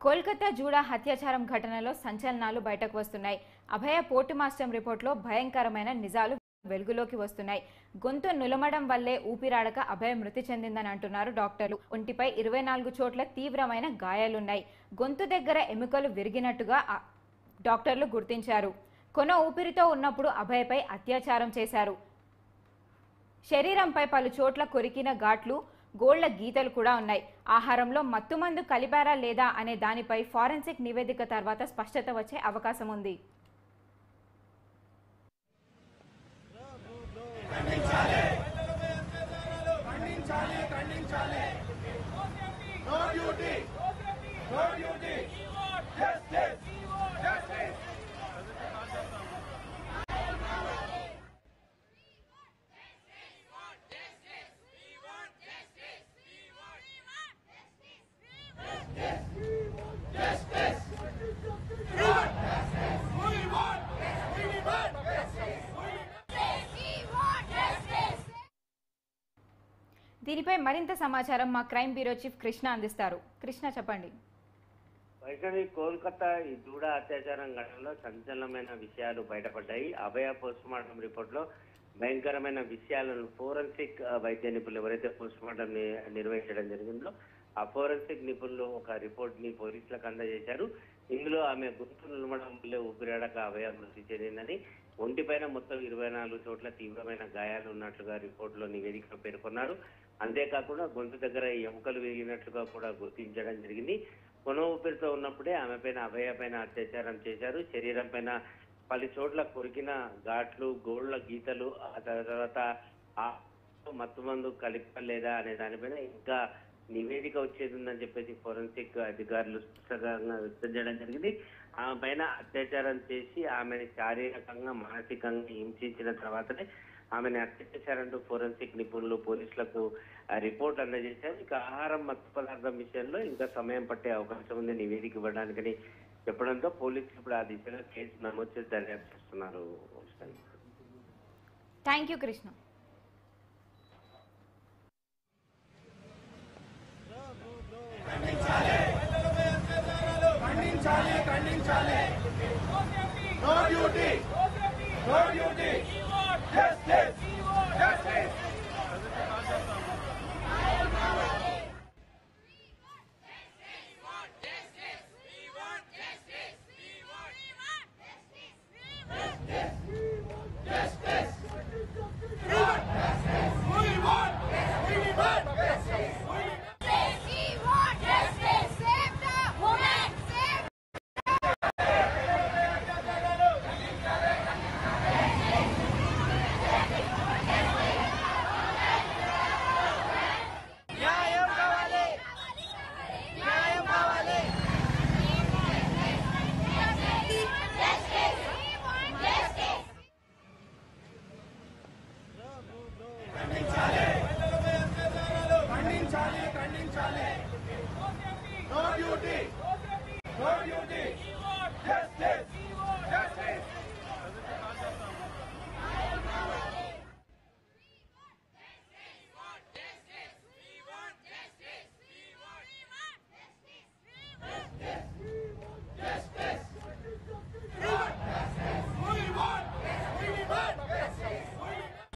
Kolkata JUDA హత్యాచారం ఘటనలో సంచలనాలు బయటకు వస్తున్నాయి. అభయ పోర్టుమాస్టం రిపోర్ట్లో భయంకరమైన నిజాలు వెలుగులోకి వస్తున్నాయి. గొంతు నులమడం వల్లే ఊపిరాడక అభయ మృతి చెందిందని అంటున్నారు డాక్టర్లు. ఒంటిపై 24 చోట్ల తీవ్రమైన గాయాలున్నాయి. గొంతు దగ్గర ఎముకలు విరిగినట్టుగా డాక్టర్లు గుర్తించారు. కొన ఊపిరితో ఉన్నప్పుడు అభయపై అత్యాచారం చేశారు. శరీరంపై పలు చోట్ల కొరికిన ఘాట్లు, గోళ్ల గీతలు కూడా ఉన్నాయి. ఆహారంలో మత్తుమందు కలిపారా లేదా అనే దానిపై ఫారెన్సిక్ నివేదిక తర్వాత స్పష్టత వచ్చే అవకాశం ఉంది. దీనిపై మరింత సమాచారం మా క్రైమ్ బ్యూరో చీఫ్ కృష్ణ అందిస్తారు. కృష్ణ, చెప్పండి. వైష్ణవి, కోల్కతా ఈ జూడా అత్యాచారం ఘటనలో సంచలనమైన విషయాలు బయటపడ్డాయి. అభయ పోస్ట్ మార్టం రిపోర్ట్ లో భయంకరమైన విషయాలను ఫోరెన్సిక్ వైద్య నిపుణులు ఎవరైతే పోస్ట్ మార్టం నిర్వహించడం జరిగిందో ఆ ఫోరెన్సిక్ నిపుణులు ఒక రిపోర్ట్ ని పోలీసులకు అందజేశారు. ఇందులో ఆమె గొంతు నిలమడం వల్లే ఊపిరాడక అభయ మృతి చెందిందని, ఒంటిపైన మొత్తం 24 చోట్ల తీవ్రమైన గాయాలు ఉన్నట్లుగా రిపోర్ట్ లో నివేదికలో పేర్కొన్నారు. అంతేకాకుండా గొంతు దగ్గర ఎముకలు విరిగినట్లుగా కూడా గుర్తించడం జరిగింది. కొన ఊపిరితో ఉన్నప్పుడే ఆమె పైన అభయ పైన అత్యాచారం చేశారు. శరీరం పైన పలు చోట్ల కొరికిన ఘాట్లు, గోళ్ల గీతలు, ఆ తర్వాత మత్తుమందు కలిపలేదా అనే దానిపైన ఇంకా నివేదిక వచ్చేది ఉందని చెప్పేసి ఫోరెన్సిక్ అధికారులు స్పష్టంగా వ్యక్తం చేయడం జరిగింది. ఆమె పైన అత్యాచారం చేసి ఆమెను శారీరకంగా, మానసికంగా హింసించిన తర్వాతనే ఆమెను హత్య చేశారంటూ ఫోరెన్సిక్ నిపుణులు పోలీసులకు రిపోర్ట్ అందజేశారు. ఇక ఆహారం, మత్తు పదార్థం విషయంలో ఇంకా సమయం పట్టే అవకాశం ఉంది నివేదిక ఇవ్వడానికని చెప్పడంతో పోలీసులు ఇప్పుడు ఆ దిశగా కేసు నమోదు చేసి దర్యాప్తు చేస్తున్నారు. Thank you Krishna. Coming